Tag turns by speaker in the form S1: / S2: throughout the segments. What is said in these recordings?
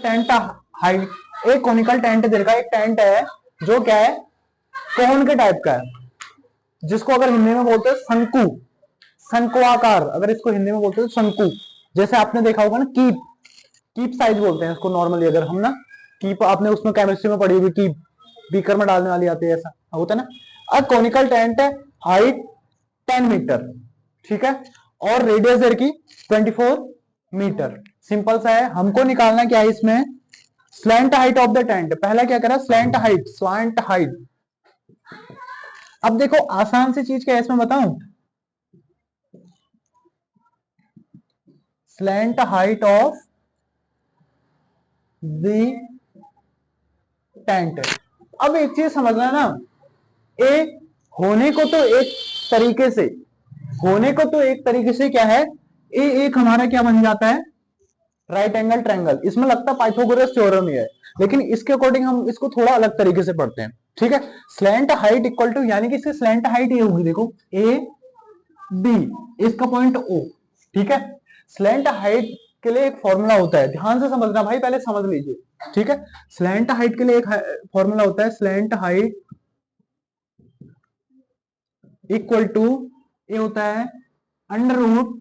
S1: Tent height, एक conical tent दे रखा है, एक टेंट है जो क्या है, कोन के टाइप का है, जिसको अगर हिंदी में बोलते हैं शंकु, शंकुआकार, अगर इसको हिंदी में बोलते हैं शंकु। जैसे आपने देखा होगा ना कीप, कीप साइज बोलते हैं इसको नॉर्मली, अगर हम ना कीप, आपने उसमें केमिस्ट्री में पढ़ी होगी कीप, बीकर में डालने वाली आती है, ऐसा होता है ना। अब कोनिकल टेंट है, हाइट 10 मीटर, ठीक है, और रेडियस की 24 मीटर। सिंपल सा है, हमको निकालना क्या है इसमें, slant height of the tent. पहला क्या करा, स्लैंट हाइट, स्लैंट हाइट। अब देखो आसान सी चीज क्या है इसमें बताऊं, slant height of the tent. अब एक चीज समझना ना, ए होने को तो एक तरीके से, होने को तो एक तरीके से क्या है, ए एक हमारा क्या बन जाता है, राइट एंगल ट्रायंगल। इसमें लगता है पाइथागोरस थ्योरम ही है, लेकिन इसके अकॉर्डिंग हम इसको थोड़ा अलग तरीके से पढ़ते हैं, ठीक है। स्लैंट हाइट इक्वल टू, यानी कि इसकी स्लैंट हाइट ये होगी, देखो ए बी, इसका पॉइंट ओ, ठीक है। स्लैंट हाइट के लिए एक फॉर्मूला होता है, ध्यान से समझना भाई, पहले समझ लीजिए, ठीक है। स्लैंट हाइट के लिए एक फॉर्मूला होता है, स्लैंट हाइट इक्वल टू, ये होता है under root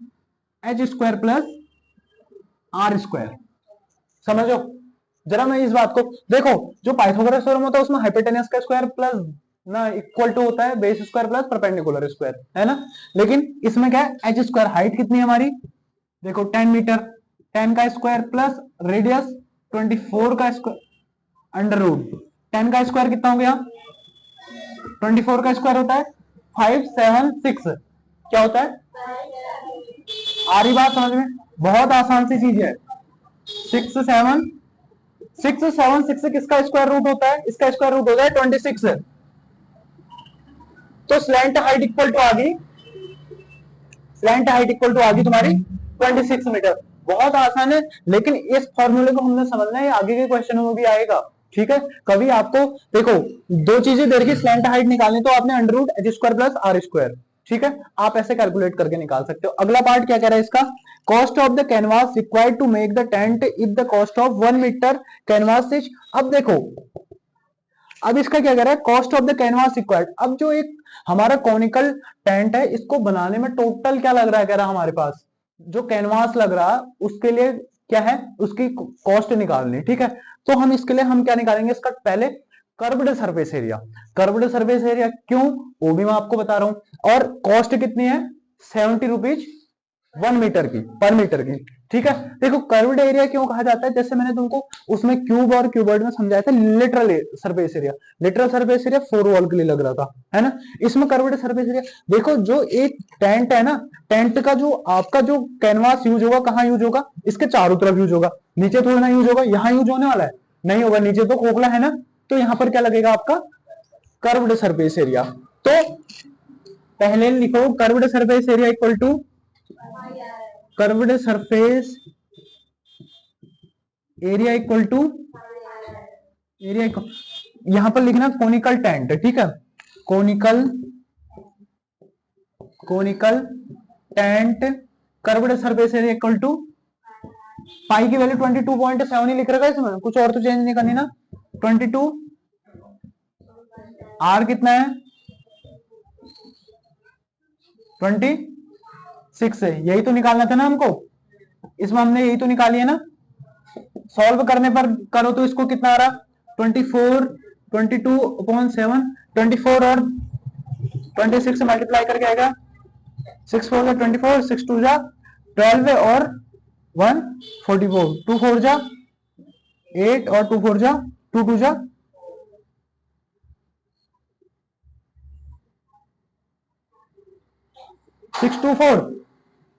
S1: H square plus R square. समझो जरा मैं इस बात को, देखो जो पाइथागोरस थ्योरम होता है उसमें हाइपोटेनस का स्क्वायर प्लस ना इक्वल टू होता है base square plus perpendicular square, है ना। लेकिन इसमें क्या है, एच स्क्वायर, हाइट कितनी है हमारी, देखो 10 मीटर, 10 का स्क्वायर प्लस रेडियस 24 का स्क्वायर अंडर रूट 10 का स्क्वायर कितना हो गया, 24 का स्क्वायर होता है 576, क्या होता है, आ रही बात समझ में, बहुत आसान सी चीज है। 676 किसका स्क्वायर रूट होता है, इसका स्क्वायर रूट होता है 26। तो स्लैंट हाइट इक्वल टू आ गई, स्लैंट हाइट इक्वल टू आ गई तुम्हारी 26 मीटर। बहुत आसान है, लेकिन इस फॉर्मूले को हमने समझना है, आगे के क्वेश्चन में भी आएगा, ठीक है। कभी आपको देखो दो चीजें दे रखी, स्लैंट हाइट निकालनी तो आपने under root H square plus R square, ठीक है, आप ऐसे कैलकुलेट करके निकाल सकते हो। अगला पार्ट क्या कह रहा है इसका, cost of the canvas required to make the tent if the cost of 1 metre canvas is. अब देखो, अब इसका क्या कह रहा है, cost of the canvas required. अब जो एक हमारा कॉनिकल टेंट है, इसको बनाने में टोटल क्या लग रहा है, कह रहा हमारे पास जो कैनवास लग रहा उसके लिए क्या है, उसकी कॉस्ट निकालनी, ठीक है। तो हम इसके लिए हम क्या निकालेंगे, इसका पहले curved surface area. Curved surface area क्यों, वो भी मैं आपको बता रहा हूं, और कॉस्ट कितनी है 70 रुपीज 1 मीटर की, पर मीटर की, ठीक है। देखो कर्व्ड एरिया क्यों कहा जाता है, जैसे मैंने तुमको उसमें क्यूब और क्यूबॉइड में समझाया था, literal surface area, literal surface area 4 wall के लिए लग रहा था, है ना। इसमें कर्व्ड सरफेस एरिया, देखो जो एक टेंट है ना, टेंट का जो आपका जो कैनवास यूज होगा, कहां यूज होगा, इसके चारों तरफ यूज होगा, नीचे थोड़ा ना यूज होगा, यहां यूज होने वाला है, नहीं होगा, नीचे तो खोखला है ना, तो यहां पर क्या लगेगा आपका कर्व्ड सरफेस एरिया। तो पहले लिखो curved surface area equal to curved surface area equal to area, यहां पर लिखना कोनिकल टेंट, ठीक है, conical conical tent curved surface area equal to, pi की वैल्यू 22.7 ही लिख रखा है इसमें, कुछ और तो चेंज नहीं करनी ना। 22, आर कितना है 26 है, यही तो निकालना था ना हमको, इसमें हमने यही तो निकाली है ना। सॉल्व करने पर करो तो इसको कितना आ रहा 24, 22/7, 24 और 26 मल्टीप्लाई करके आएगा 6 4 जा 24, 6 2 जा 12 और 1 44, 2 4 जा 8 और 2 4 जा 2 2 जा 624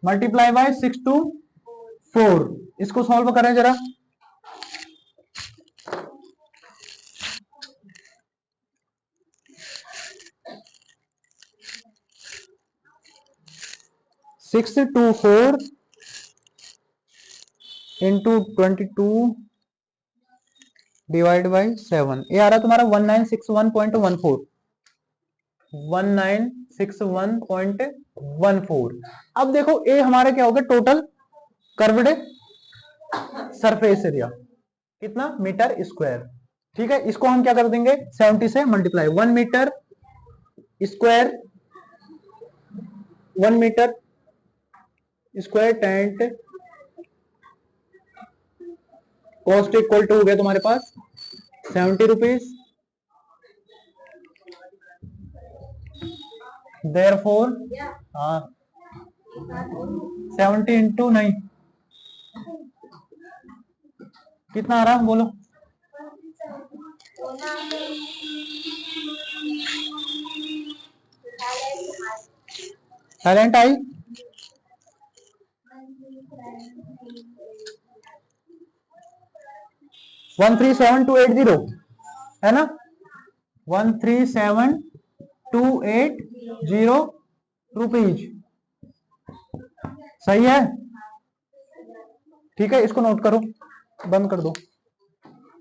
S1: मल्टीप्लाई बाय 624, इसको सॉल्व करें जरा। 624 इंटू 22 डिवाइड बाई 7, ये आ रहा तुम्हारा 1961.14, 1961.14। अब देखो ये हमारा क्या होगा, टोटल कर्व्ड सरफेस एरिया, कितना मीटर स्क्वायर। ठीक है, इसको हम क्या कर देंगे 70 से multiply. 1 metre square, 1 metre square tent cost equal to हो गया तुम्हारे पास 70 रुपीज। देयरफॉर हाँ 70 इंटू 9 कितना आ रहा है बोलो। साइलेंट आई। 137280 है ना, 137280 रुपीज। सही है, ठीक है, इसको नोट करो, बंद कर दो।